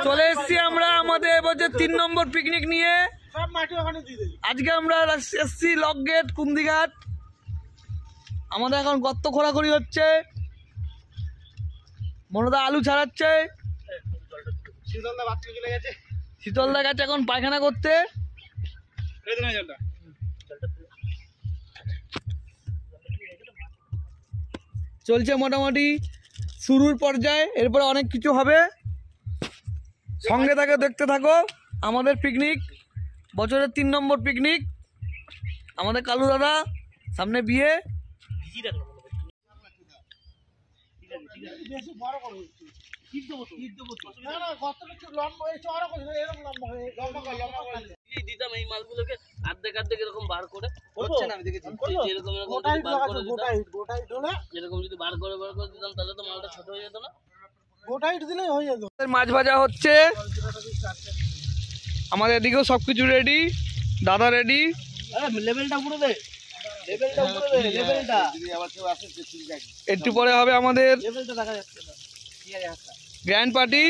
চলে এসছি আমরা আমাদের এবছর 3 নম্বর পিকনিক নিয়ে। আজকে আমরা এসছি লক গেট কুন্দিঘাট। আমাদের এখন গর্ত খোঁড়াখড়ি হচ্ছে, মনোদা আলু ছাড়াচ্ছে, শীতলদা গেছে এখন পায়খানা করতে। চলছে মোটামুটি শুরুর পর্যায়ে, এরপরে অনেক কিছু হবে, সঙ্গে থাকো, দেখতে থাকো। আমাদের পিকনিক বছরের 3 নম্বর পিকনিক। আমাদের কালু দাদা সামনে বিয়ে। দিতাম এই মালগুলোকে আর্ধেক আর্ধেক এরকম বার করে, এরকম যদি বার করে দিতাম তাহলে তো মালটা ছোট হয়ে যেত না। মাছ ভাজা হচ্ছে, আমাদের এদিকেও সবকিছু রেডি, দাদা রেডি। একটু পরে হবে আমাদের গ্র্যান্ড পার্টি।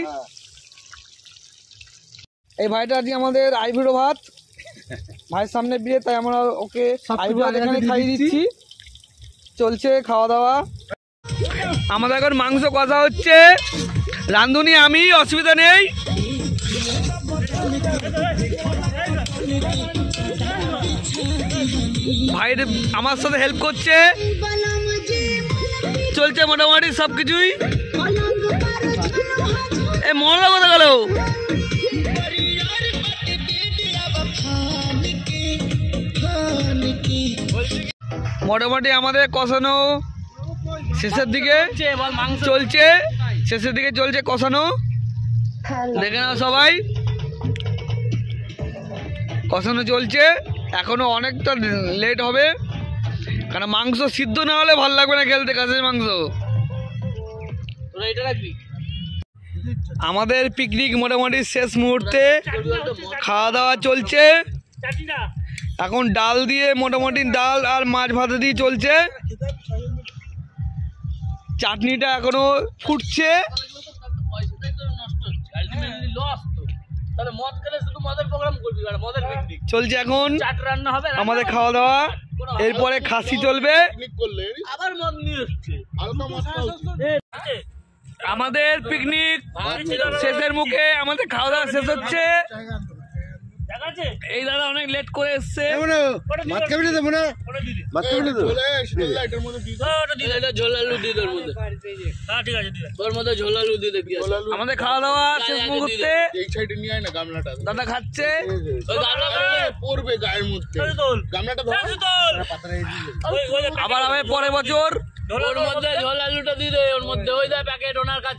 এই ভাইটা আজকে আমাদের আইভুড়ো ভাত, ভাইয়ের সামনে বিয়ে, তাই আমরা ওকে আইভুড়ো ভাত এখানে খাইয়ে দিচ্ছি। চলছে খাওয়া দাওয়া। আমাদের এখন মাংস কষা হচ্ছে, রাঁধুনি আমি, অসুবিধা নেই। ভাই আমার সাথে হেল্প করছে, চলছে মোটামুটি সবকিছুই। এ মনটা কথা গেল। মোটামুটি আমাদের কষানো শেষের দিকে চলছে, শেষের দিকে চলছে কষানো। দেখে নাও সবাই, কষানো চলছে। এখনো অনেকটা লেট হবে, কারণ মাংস সিদ্ধ না হলে ভালো লাগবে না খেলতে কাছের মাংস। আমাদের পিকনিক মোটামুটি শেষ মুহূর্তে, খাওয়া দাওয়া চলছে। এখন ডাল দিয়ে, মোটামুটি ডাল আর মাছ ভাজা দিয়ে চলছে। চাটনিটা এখনো ফুটছে। চলছে এখন আমাদের খাওয়া দাওয়া, এরপরে খাসি চলবে। আমাদের পিকনিক শেষের মুখে, আমাদের খাওয়া দাওয়া শেষ হচ্ছে। এই দাদা অনেক লেট করে এসছে। আমাদের খাওয়া দাওয়া শেষ মুহূর্তে, দাদা খাচ্ছে। আবার হবে পরের বছর। ওর মধ্যে ঝোল আলুটা দিয়ে দে, ওর মধ্যে ওই দেয় প্যাকেট ওনার কাছে।